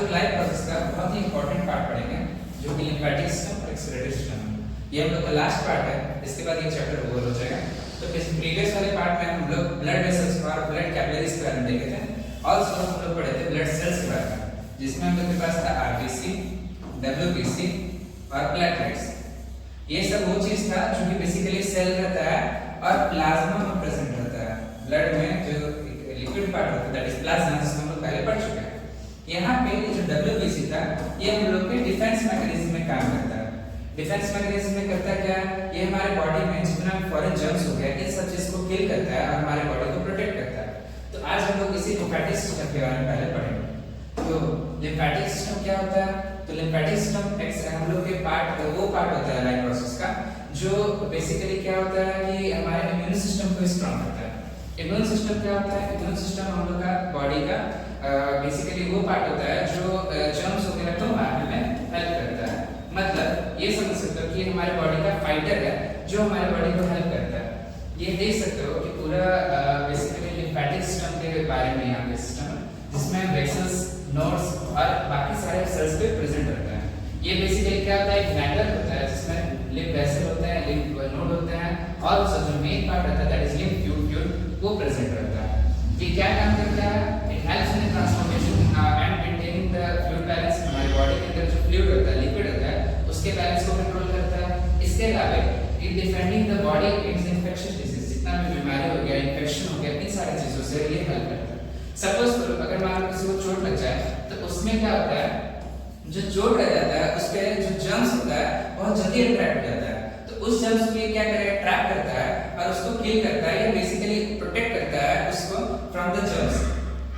लोग life process का बहुत ही इंपॉर्टेंट पार्ट पढ़ेंगे जो कि लिम्फेटिक सिस्टम और एक्सक्रीटरी सिस्टम है। ये हम लोग का लास्ट पार्ट है, इसके बाद ये चैप्टर ओवर हो जाएगा। तो प्रीवियस वाले पार्ट में हम लोग ब्लड वेसल्स और ब्लड कैपिलरीज के बारे में देखे थे। ऑल्सो हम लोग पढ़े थे ब्लड सेल्स के बारे में, जिसमें हम लोग के पास था आरबीसी, डब्ल्यूबीसी और प्लेटलेट्स। ये सब वो चीज था जो कि बेसिकली सेल रहता है और प्लाज्मा में प्रेजेंट रहता है। ब्लड में जो लिक्विड पार्ट होता है दैट इज प्लाज्मा, जिसको हम लोग पहले पढ़ चुके हैं। यहाँ पे जो डब्ल्यूबीसी था ये हम लोग के डिफेंस मैकेनिज्म में काम करता है। डिफेंस मैकेनिज्म में करता क्या, ये हमारे बॉडी में जितना फॉरेन जर्म्स हो गया इन सब चीज को किल करता है और हमारे बॉडी को प्रोटेक्ट करता है। तो आज हम लोग इसी लिम्फेटिक सिस्टम के बारे में पहले पढ़ेंगे। तो लिम्फेटिक सिस्टम क्या होता है? तो लिम्फेटिक सिस्टम हम लोग के वो पार्ट होता है लाइफ प्रोसेस का जो बेसिकली क्या होता है कि हमारे इम्यून सिस्टम को स्ट्रॉन्ग करता है। इम्यून सिस्टम क्या होता है? इम्यून सिस्टम हम लोग का बॉडी का बेसिकली वो पार्ट होता है जो जर्म्स वगैरह को मारने में हेल्प करता है। मतलब ये समझ सकते हो कि हमारे बॉडी का फाइटर है जो हमारे बॉडी को हेल्प करता है। ये देख सकते हो कि पूरा बेसिकली लिम्फेटिक सिस्टम के बारे में यहाँ पे सिस्टम है जिसमें वेसल्स, नोड्स और बाकी सारे सेल्स पे प्रेजेंट रहता है। ये बेसिकली क्या होता है, एक नेटवर्क होता है जिसमें लिम्फ वेसल होते हैं, लिम्फ नोड होते हैं और जो मेन पार्ट रहता है दैट इज लिम्फ ट्यूब वो प्रेजेंट रहता है। ये क्या काम करता है? It helps in transformation and maintaining the fluid balance. हमारे बॉडी के अंदर जो फ्लूइड होता है, लिक्विड होता है, उसके बैलेंस को कंट्रोल करता है। इसके अलावा it defending the body against infection disease, जितना भी बीमारी हो गया, इन्फेक्शन हो गया, इन सारी चीजों से ये हेल्प करता है। सपोज करो अगर मान लो किसी को चोट लग जाए तो उसमें क्या होता है, जो चोट रह जाता है उस पे जो जर्म्स होता है बहुत जल्दी अट्रैक्ट हो जाता है। तो उस जर्म्स को ये क्या करेगा, ट्रैप करता है और उसको किल करता है या बेसिकली प्रोटेक्ट करता है उसको फ्रॉम द जर्म्स।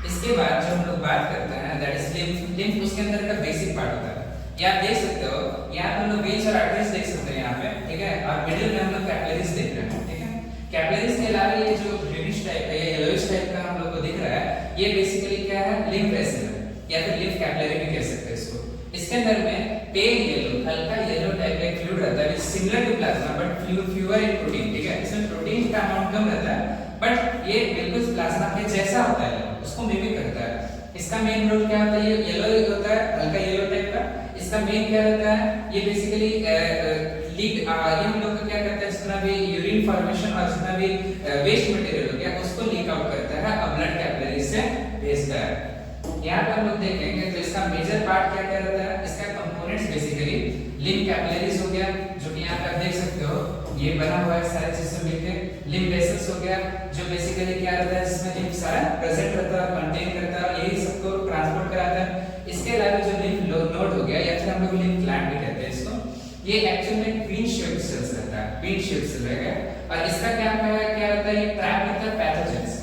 इसके बाद जो हम लोग बात करते हैं दैट इज लिम्फ। लिम्फ उसके अंदर का बेसिक पार्ट होता है। ये आप देख सकते हो, यहाँ पे हम लोग वेन्स और आर्टरीज देख सकते हैं यहाँ पे, ठीक है, और मिडिल में हम लोग कैपिलरीज देख रहे हैं, ठीक है। कैपिलरीज के अलावा ये जो ग्रीनिश टाइप है, ये येलोइश टाइप का हम लोग को दिख रहा है, ये बेसिकली क्या है, लिम्फ वेसल है या फिर लिम्फ कैपिलरी भी कह सकते हैं इसको। इसके अंदर में पेल येलो, हल्का येलो टाइप का फ्लूइड रहता है similar to plasma but fewer in protein, ठीक है। इसमें प्रोटीन का अमाउंट कम रहता है बट ये बिल्कुल प्लाज्मा के जैसा होता है, उसको मिमिक करता है। इसका मेन रोल क्या होता है, ये येलो होता है, हल्का येलो टाइप का। इसका मेन क्या रहता है, ये बेसिकली लीक ये हम लोग क्या करता है, जितना भी यूरिन फॉर्मेशन और जितना भी वेस्ट मटेरियल हो गया उसको लीक आउट करता है और ब्लड कैपिलरी से भेजता है। यहाँ पे हम लोग देखेंगे तो इसका मेजर पार्ट क्या क्या रहता है, इसका कंपोनेंट्स बेसिकली लिम्फ कैपिलरीज हो गया जो कि यहाँ पे आप देख सकते हो ये बना हुआ है सारी चीज से मिलकर। लिम्फ वेसल्स हो गया जो बेसिकली क्या रहता है, जिसमें लिम्फ सारा प्रेजेंट रहता है, कंटेन करता है, यही सबको ट्रांसपोर्ट कराता है। इसके अलावा जो लिम्फ नोड हो गया या फिर हम लोग लिम्फ ग्लैंड भी कहते हैं इसको, ये एक्चुअल में क्वीन शेप्ड सेल्स रहता है, क्वीन शेप्ड सेल रहेगा। और इसका क्या रहता है, ये ट्रैप करता है पैथोजेंस।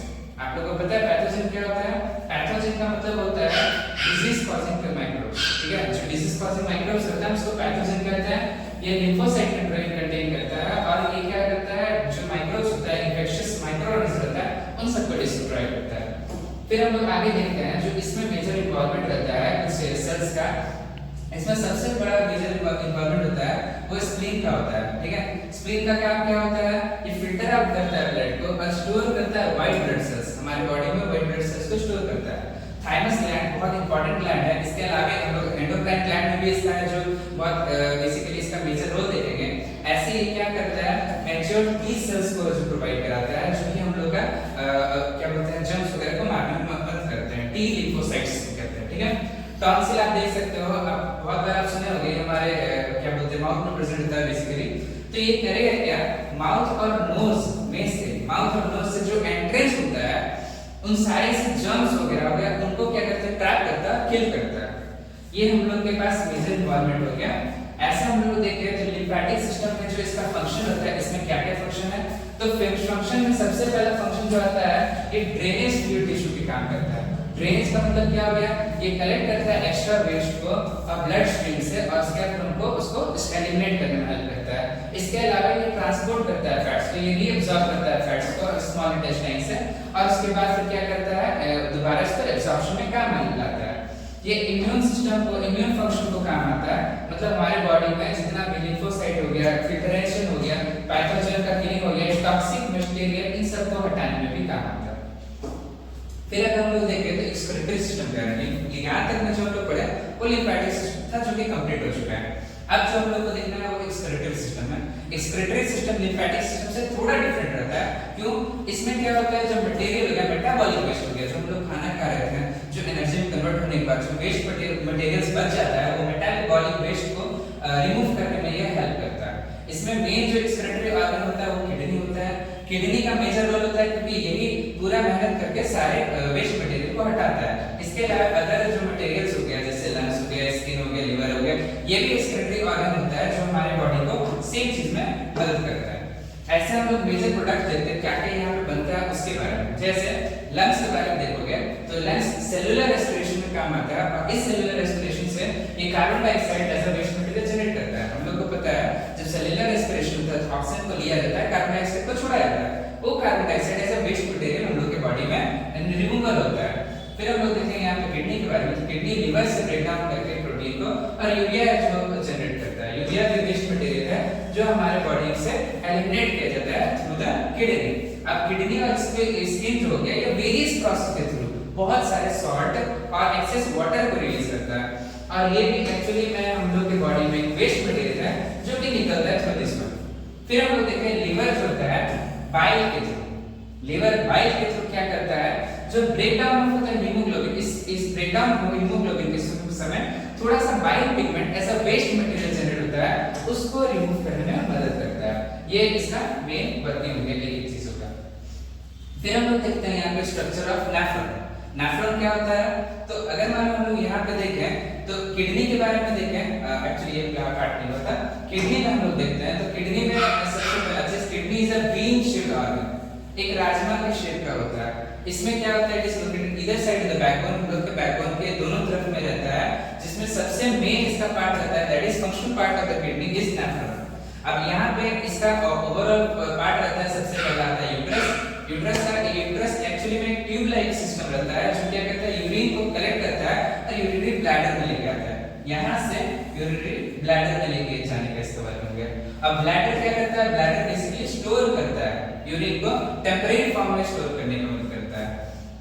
आप लोगों को पता है पैथोजन क्या होता है? पैथोजन का मतलब होता है डिजीज कॉजिंग माइक्रोब्स, ठीक है। जो डिजीज कॉजिंग माइक्रोब्स होता है उसको पैथोजन कहते हैं। ये लिम्फोसाइट कंटेन करता है और ये क्या करता है, जो माइक्रोब्स होता है, इन्फेक्शियस माइक्रोऑर्गेनिज्म रहता है, उन सबको डिस्ट्रॉय करता है। फिर हम लोग आगे देखते हैं जो इसमें मेजर इन्वॉल्वमेंट रहता है कुछ सेल्स का। इसमें सबसे बड़ा मेजर इन्वॉल्वमेंट होता है वो स्प्लीन का होता है, ठीक है। स्प्लीन का काम क्या होता है, ये फिल्टर आउट करता है ब्लड को और स्टोर करता है व्हाइट ब्लड सेल्स। हमारे बॉडी में व्हाइट ब्लड सेल्स को स्टोर करता है। थाइमस ग्लैंड बहुत इंपॉर्टेंट ग्लैंड है। इसके अलावा हम लोग एंडोक्राइन ग्लैंड में भी इसका है जो बहुत बेसिकली इसका मेजर रोल देखेंगे। ऐसे ही क्या करता है, मैच्योर टी सेल्स को जो प्रोवाइड कराता है जो कि हम लोग का क्या बोलते हैं, जर्म्स वगैरह को मारने में मदद करते हैं, टी लिम्फोसाइट्स कहते हैं, ठीक है। टॉन्सिल आप देख सकते हो, आप बहुत बार आप सुने होंगे हमारे क्या बोलते हैं माउथ में प्रेजेंट होता है बेसिकली। तो ये करेगा क्या, माउथ और नोज में से, माउथ और नोज से जो एंट्रेंस होता है उन सारे से जर्म्स वगैरह हो गया उनको क्या करते हैं, ट्रैप करता है, किल करता है। ये हम लोग के पास मेजर इन्वॉल्वमेंट हो गया। ऐसा हम लोग देखते हैं जो लिम्फेटिक सिस्टम में जो इसका फंक्शन होता है, इसमें क्या क्या फंक्शन है। तो फंक्शन में सबसे पहला फंक्शन जो आता है ये ड्रेनेज फ्लूइड टिश्यू के काम करता है। ड्रेनेज का मतलब क्या हो गया, ये कलेक्ट करता है एक्स्ट्रा वेस्ट को और ब्लड स्ट्रीम से और उसके बाद उनको उसको एलिमिनेट करने में हेल्प करता है। इसके अलावा ये ट्रांसपोर्ट करता है फैट्स को, ये रीअब्सॉर्ब करता है फैट्स को स्मॉल इंटेस्टाइन से और उसके बाद फिर क्या करता है, दोबारा इसको एब्जॉर्प्शन में काम में लाता है। ये इम्यून सिस्टम को, इम्यून फंक्शन को काम आता है। मतलब हमारे बॉडी में जितना भी लिम्फोसाइट हो गया, फिल्ट्रेशन हो गया, पैथोजन का किलिंग हो गया, टॉक्सिक मटेरियल, इन सब को हटाने में भी काम आता है। फिर अगर हम लोग देखें तो एक्सक्रीटरी सिस्टम क्या है, यहाँ तक में जो हम लोग पढ़े वो लिम्फेटिक सिस्टम था जो कि कंप्लीट हो चुका है। अब जो हम लोग को देखना है वो एक्सक्रीटरी सिस्टम है। एक्सक्रीटरी सिस्टम लिम्फेटिक सिस्टम से थोड़ा डिफरेंट रहता है। क्यों? इसमें क्या होता है, जो मटेरियल हो गया, मेटाबॉलिक वेस्ट हो गया, जो हम लोग खाना खा रहे थे, जो एनर्जी में कन्वर्ट होने के बाद जो वेस्ट मटेरियल्स बच जाता है, वो मेटाबॉलिक वेस्ट को रिमूव करने में यह हेल्प करता है। इसमें मेन जो एक्सक्रीटरी ऑर्गन होता है वो किडनी होता है। किडनी का मेजर रोल होता है क्योंकि यही पूरा मेहनत करके सारे वेस्ट मटेरियल को हटाता है। इसके अलावा अदर जो मटेरियल्स हो गया, जैसे लंग्स हो गया, स्किन हो गया, लिवर हो गया, ये भी एक्सक्रीटरी ऑर्गन होता है जो हमारे बॉडी को सेम चीज में मदद करता है। ऐसे हम लोग मेजर प्रोडक्ट देखते हैं, क्या क्या यहाँ पे बनता है उसके बारे में। जैसे लंग्स के बारे में देखोगे तो लंग्स सेलुलर रेस्पिरेशन में काम आता है, और इस सेलुलर रेस्पिरेशन से ये carbon dioxide as a waste material generate करता है। हम लोग को पता है जब सेलुलर रेस्पिरेशन होता है तो ऑक्सीजन को लिया जाता है, कार्बन डाइऑक्साइड को छोड़ा जाता है। वो carbon dioxide as a waste material हम लोग के बॉडी में रिमूवल होता है। फिर हम लोग देखेंगे यहाँ पे किडनी के बारे में। किडनी लिवर से ब्रेक डाउन करके प्रोटीन को और यूरिया जो जनरेट करता है। यूरिया भी वेस्ट मटेरियल है जो हमारे बॉडी से एलिमिनेट किया जाता है थ्रू द किडनी। अब किडनी और स्किन जो हो गया, ये वेरियस प्रोसेस के थ्रू बहुत सारे सॉल्ट और एक्सेस वाटर को रिलीज करता है, और ये भी एक्चुअली में हम लोग के बॉडी में एक वेस्ट मटेरियल है जो कि निकलता है थ्रू दिस वन। फिर हम लोग देखें लिवर जो होता है बाइल के थ्रू। लिवर बाइल के थ्रू क्या करता है, जो ब्रेकडाउन होता है हीमोग्लोबिन, इस ब्रेकडाउन हीमोग्लोबिन के समय थोड़ा सा बाइल पिगमेंट ऐसा वेस्ट मटेरियल जनरेट होता है, उसको रिमूव करने में मदद करता है। ये इसका मेन वर्किंग हो गया एक चीज होगा। फिर हम लोग देखते हैं यहाँ पे स्ट्रक्चर ऑफ नेफ्रॉन। नेफ्रॉन क्या होता है, तो अगर मान लो हम लोग यहाँ पे देखें तो किडनी के बारे में देखें, एक्चुअली ये पार्ट नहीं होता, किडनी में हम लोग देखते हैं तो किडनी में सबसे पहला चीज, kidney is a bean shaped organ, एक राजमा के शेप का होता है। इसमें क्या होता है, इस लोकेटेड इधर साइड द बैकबोन, हम लोग के बैकबोन के दोनों तरफ में रहता है, जिसमें सबसे मेन इसका पार्ट रहता है, that is functional part of the kidney is nephron. अब यहाँ पे इसका ओवरऑल पार्ट रहता है, सबसे पहला आता है यूट्रस। यूट्रस एक्चुअली में एक ट्यूब लाइक सिस्टम रहता है जो क्या करता है, यूरिन को कलेक्ट करता है और यूरिनरी ब्लैडर में लेके आता है। यहाँ से यूरिनरी ब्लैडर में लेके जाने का इसका वर्क हो गया। अब ब्लैडर क्या करता है, ब्लैडर बेसिकली स्टोर करता है यूरिन को, टेम्परेरी फॉर्म में स्टोर करने में मदद करता है।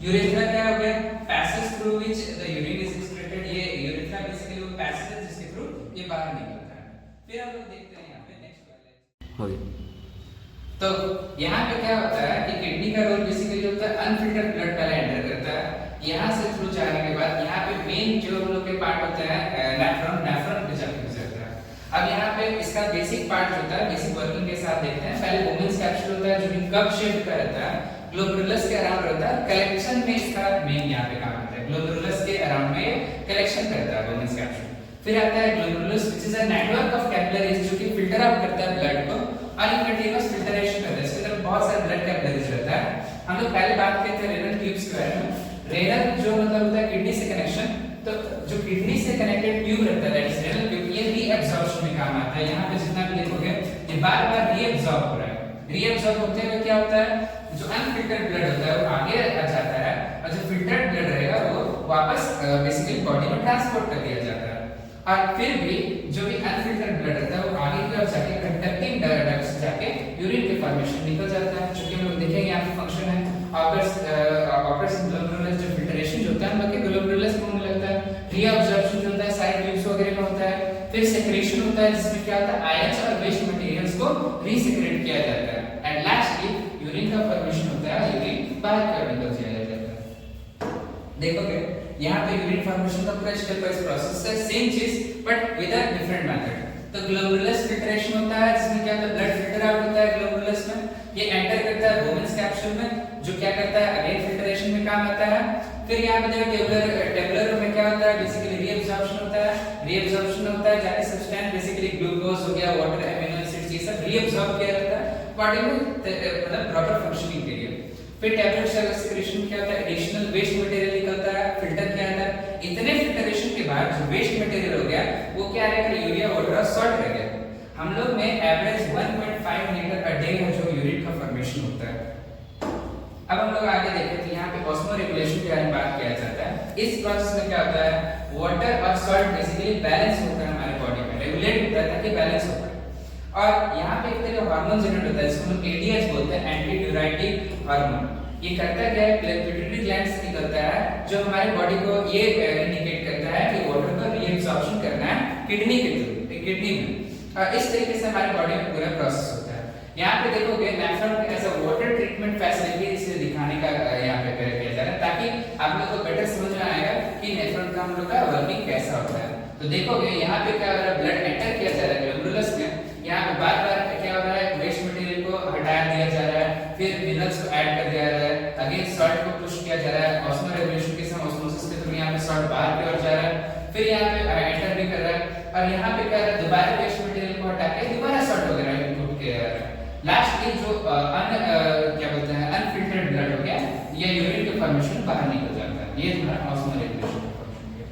यूरेथ्रा क्या हो गया, passage through which the urine is excreted. ये यूरेथ्रा बेसिकली वो पैसेज है जिसके थ्रू ये बाहर निकलता है। फिर हम लोग देखते हैं यहाँ पे नेक्स्ट वाले हो गया। तो यहाँ पे क्या होता है कि किडनी का रोल बेसिकली होता है अनफिल्टर्ड ब्लड पहले एंटर करता है, यहाँ से थ्रू जाने के बाद यहाँ पे मेन जो हम लोग के पार्ट होता है नेफ्रॉन पे जाके गुजरता है। अब यहाँ पे इसका बेसिक पार्ट होता है, बेसिक वर्किंग के साथ देखते हैं। पहले वुमेन्स कैप्सूल होता है जो कि कप शेप का रहता है, ग्लोमेरुलस के अराउंड रहता है, कलेक्शन में इसका मेन यहाँ पे काम होता है, ग्लोमेरुलस के अराउंड में कलेक्शन करता है वुमेन्स कैप्सूल। फिर आता है glomerulus which is a network of capillaries जो कि फिल्टर आउट करता है ब्लड को और इन कंटीन्यूअस फिल्टरेशन करता है। इसके अंदर बहुत सारे ब्लड कैपिलरीज रहता है। हम लोग पहले बात करते थे रेनल ट्यूब्स के बारे में। रेनल जो मतलब होता है किडनी से कनेक्शन, तो जो किडनी से कनेक्टेड ट्यूब रहता है दैट इज रेनल ट्यूब, ये रीअब्जॉर्प्शन में काम आता है। यहाँ पे जितना भी देखोगे ये बार-बार रीअब्जॉर्ब हो रहा है। रीअब्जॉर्ब होते हुए क्या होता है, जो अनफिल्टर्ड ब्लड होता है वो आगे आ जाता है और जो फिल्टर्ड ब्लड रहेगा वो वापस बेसिकली बॉडी में ट्रांसपोर्ट कर दिया जाता है। और फिर भी जो भी अनफिल्टर्ड ब्लड रहता है वो आगे की ओर जाके कंडक्टिंग डक्ट्स से जाके यूरिन के फॉर्मेशन निकल जाता है, जो कि हम लोग देखेंगे यहाँ पे फंक्शन है। ऑपर्स ग्लोमेरुलस जो फिल्टरेशन जो होता है हम लोग के ग्लोमेरुलस में होने लगता है, रीअब्जॉर्प्शन जो होता है सारे ट्यूब्स वगैरह में होता है, फिर सेक्रेशन होता है जिसमें क्या होता है आयंस और वेस्ट मटेरियल्स को रीसेक्रेट किया जाता है, एंड लास्टली यूरिन का फॉर्मेशन होता है, यूरिन बाहर की ओर निकल जाता है। देखोगे यहाँ पे यूरिन फॉर्मेशन का पूरा स्टेप वाइज प्रोसेस है, सेम चीज but with a different method. तो ग्लोमेरुलस फिल्ट्रेशन होता है जिसमें क्या होता है ब्लड फिल्टर आउट होता है ग्लोमेरुलस में, ये एंटर करता है वुमेन्स कैप्सूल में जो क्या करता है अगेन फिल्ट्रेशन में काम आता है। फिर यहाँ पे देखो टेबुलर में क्या होता है, बेसिकली रीअब्जॉर्प्शन होता है, रीअब्जॉर्प्शन होता है जाके सब्सटेंस बेसिकली ग्लूकोज हो गया, वाटर, अमीनो एसिड्स, ये सब रीअब्जॉर्ब किया जाता है बॉडी में मतलब प्रॉपर फंक्शनिंग के लिए। फिर टेबलेट सेल एक्सक्रीशन क्या होता है, एडिशनल वेस्ट मटेरियल निकलता है, फिल्टर किया जाता है। इतने फिल्टरेशन के बाद जो वेस्ट मटेरियल हो गया वो क्या रहेगा, यूरिया वाटर और सॉल्ट रह गया। हम लोग में एवरेज 1.5 लीटर अ डे है जो यूरिन का फॉर्मेशन होता है। अब हम लोग आगे देखें तो यहाँ पे ऑस्मो रेगुलेशन के बारे में बात किया जाता है। इस प्रोसेस में क्या होता है, वाटर और सॉल्ट बेसिकली बैलेंस होता है हमारे बॉडी में, रेगुलेट होता है ताकि बैलेंस हो पाए। और यहाँ पे एक तरह हार्मोन जनरेट होता है जिसको हम एडीएच बोलते हैं, एंटी ड्यूरेटिक हार्मोन। ये करता क्या है, पिट्यूटरी ग्लैंड से निकलता है जो हमारे बॉडी को ये इंडिकेट करता है कि वाटर को किडनी के थ्रू, किडनी में। इस तरीके से हमारे बॉडी में पूरा प्रोसेस होता है। यहाँ पे देखोगे nephron as a water treatment facility इसे दिखाने का यहाँ पे किया जा रहा है, ताकि आप लोग को बेटर समझ में आएगा कि नेफ्रॉन का हम लोग का वर्किंग कैसा होता है। तो देखोगे यहाँ पे क्या हो रहा है, ब्लड एंटर किया जा रहा है ग्लोमेरुलस में, यहाँ पे बार-बार क्या हो रहा है, वेस्ट मटेरियल को हटा दिया जा रहा है, फिर मिनरल्स को ऐड कर दिया जा रहा है, अगेन सॉल्ट को पुश किया जा रहा है, ऑस्मो रेगुलेशन के साथ ऑस्मोसिस के थ्रू यहाँ पे सॉल्ट बाहर की ओर जा रहा है, फिर यहाँ पे एंटर भी कर रहा है, और यहाँ पे क्या हो रहा है, दोबारा वेस्ट मटेरियल को हटा के दोबारा सॉल्ट वगैरह इनपुट किया जा रहा है। लास्टली जो क्या बोलते हैं अनफिल्टर्ड ब्लड हो गया या यूरिन के फॉर्मेशन बाहर निकल जाता है, ये हमारा ऑस्मो रेगुलेशन का फंक्शन है।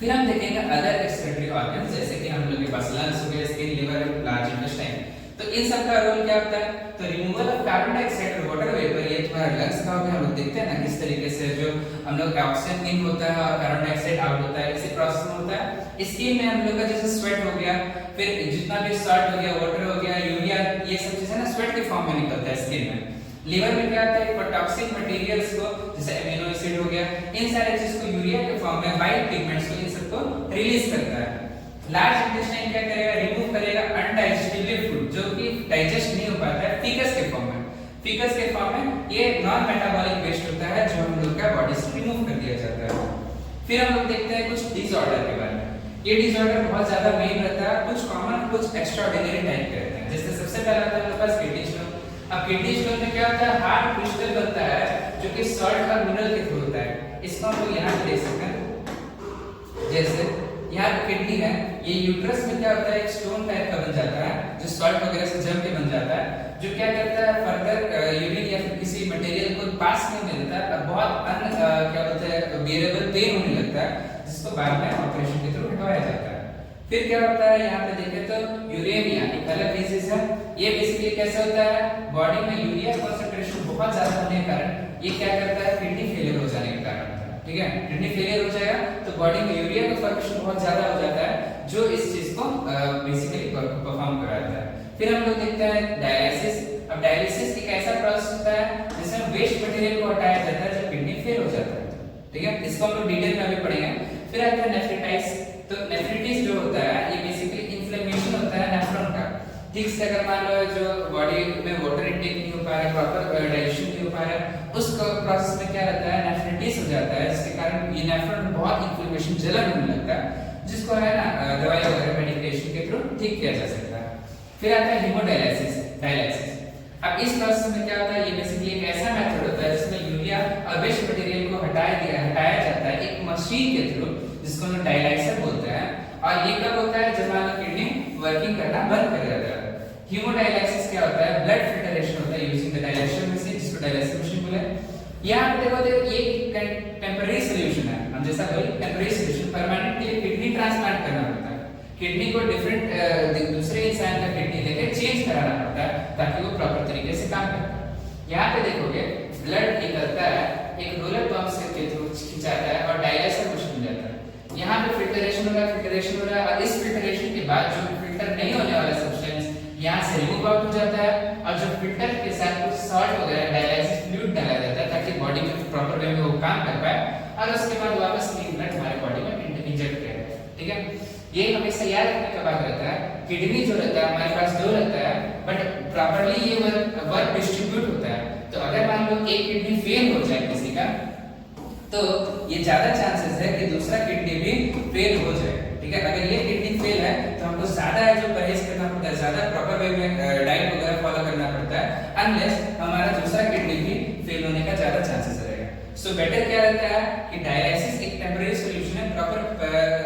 फिर हम देखेंगे अदर एक्सक्रीटरी ऑर्गन्स, जैसे कि हम लोग के पास लंग्स हो गए, स्किन, लिवर, लार्ज इंटेस्टाइन, तो इन सब का रोल क्या होता है, तो रिमूवल ऑफ कार्बन डाइऑक्साइड और वाटर वेपर, ये तुम्हारा लंग्स का हो गया। हम लोग देखते हैं ना किस तरीके से जो हम लोग ऑक्सीजन इन होता है और कार्बन डाइऑक्साइड आउट होता है, इसी प्रोसेस में होता है। स्किन में हम लोग का जैसे स्वेट हो गया, फिर जितना भी सॉल्ट हो गया, वाटर हो गया, यूरिया, ये सब चीजें ना स्वेट के फॉर्म में निकलता है स्किन में। लिवर में क्या होता है, टॉक्सिक मटेरियल्स को जैसे अमीनो एसिड हो गया, इन सारे चीज को यूरिया के फॉर्म में, वाइट पिगमेंट्स को, इन सबको रिलीज करता है। लार्ज इंटेस्टाइन क्या करेगा, रिमूव करेगा अनडाइजेस्टेबल फूड जो कि डाइजेस्ट नहीं हो पाता है, फीकस के फॉर्म में। फीकस के फॉर्म में ये नॉन मेटाबॉलिक वेस्ट होता है जो हम लोग का बॉडी से रिमूव कर दिया जाता है। फिर हम लोग देखते हैं कुछ डिसऑर्डर के बारे में। ये डिसऑर्डर बहुत ज्यादा मेन रहता है, कुछ कॉमन, कुछ एक्स्ट्राऑर्डिनरी टाइप के रहते हैं। जैसे सबसे पहला आता है हमारे पास किडनी स्टोन। अब किडनी स्टोन में क्या होता है, हार्ड क्रिस्टल बनता है जो कि सॉल्ट और मिनरल के थ्रू होता है। इसको हम लोग यहाँ पे देख सकते हैं, जैसे यहाँ किडनी है, ये यूट्रस में क्या होता है, एक स्टोन टाइप का बन जाता है जो सॉल्ट वगैरह से जम के बन जाता है, जो क्या करता है फर्दर यूरिन या फिर किसी मटेरियल को पास नहीं मिलता है और बहुत क्या बोलते हैं बियरेबल पेन होने लगता है, जिसको बाद में ऑपरेशन के थ्रू हटाया जाता है। फिर क्या होता है, यहाँ पे देखें तो यूरेमिया एक अलग डिजीज है। ये बेसिकली कैसे होता है, बॉडी में यूरिया कंसंट्रेशन बहुत ज्यादा होने के कारण ये क्या करता है, किडनी फेलियर हो जाने के कारण, ठीक है, किडनी फेलियर हो जाएगा तो बॉडी में यूरिया का फॉर्मेशन बहुत ज्यादा हो जाता है जो इस चीज को बेसिकली परफॉर्म कराता है। फिर हम लोग देखते हैं डायलिसिस। अब डायलिसिस एक ऐसा प्रोसेस होता है जिसमें वेस्ट मटेरियल को हटाया जाता है जब किडनी फेल हो जाता है, ठीक है, इसको हम लोग डिटेल में अभी पढ़ेंगे। फिर आता है नेफ्रिटाइटिस। तो नेफ्रिटिस जो होता है ये बेसिकली इन्फ्लेमेशन होता है नेफ्रॉन का। ठीक से अगर मान लो जो बॉडी में वाटर इनटेक नहीं हो पा रहा है, प्रॉपर डाइजेशन नहीं हो पा रहा है, उस प्रोसेस में क्या रहता है, नेफ्रिटिस हो जाता है, जिसके कारण ये नेफ्रॉन में बहुत इन्फ्लेमेशन, जलन होने लगता है, जिसको है ना दवाई वगैरह मेडिकेशन के थ्रू ठीक किया जा सकता है। फिर आता है हीमोडायलिसिस, डायलिसिस। अब इस प्रोसेस में क्या होता है, ये बेसिकली एक ऐसा मेथड होता है जिसमें यूरिया और वेस्ट मटेरियल को हटाया जाता है एक मशीन के थ्रू, जिसको हम डायलाइसर बोलते हैं। और ये कब होता है, जब मान लो किडनी वर्किंग करना बंद कर देता है। हीमोडायलिसिस क्या होता है, ब्लड फिल्टरेशन होता है यूजिंग द डायलिसिस मशीन, जिसको डायलिसिस मशीन बोले। यहाँ पे देखो ये टेम्पररी सॉल्यूशन है, हम जैसा बोले टेम्पररी सॉल्यूशन, परमानेंट के लिए किडनी ट्रांसप्लांट करना पड़ता है, किडनी को डिफरेंट दूसरे इंसान का किडनी लेके चेंज कराना पड़ता है ताकि वो प्रॉपर तरीके से काम कर पाए। यहाँ पे देखोगे ब्लड निकलता है, एक रोलर पंप के थ्रू खिंचाता है और डायलिसिस मशीन में जाता है। यहाँ पे फिल्टरेशन हो रहा है और इस फिल्टरेशन के बाद जो फिल्टर नहीं होने वाला सब्सटेंस यहाँ से रिमूव आउट हो जाता है, और जो फिल्टर के साथ कुछ सॉल्ट वगैरह डायलिसिस फ्लूइड डाला जाता है ताकि बॉडी में प्रॉपर वे में वो काम कर पाए, और उसके बाद वापस क्लीन ब्लड हमारे बॉडी में इंजेक्ट किया जाता है, ठीक है। ये हमेशा याद रखने का बात रहता है, किडनी जो रहता है हमारे पास दो रहता है, बट प्रॉपर्ली ये वर्क डिस्ट्रीब्यूट होता है। तो अगर मान लो एक किडनी फेल हो जाए किसी का, तो ये ज्यादा चांसेस है कि दूसरा किडनी भी फेल हो जाए, ठीक है। अगर ये किडनी फेल है तो हमको ज्यादा जो परहेज करना पड़ता है, ज्यादा प्रॉपर वे में डाइट वगैरह फॉलो करना पड़ता है, अनलेस हमारा दूसरा किडनी भी फेल होने का ज्यादा चांसेस रहेगा। सो बेटर क्या रहता है कि डायलिसिस एक टेम्पररी सॉल्यूशन है, प्रॉपर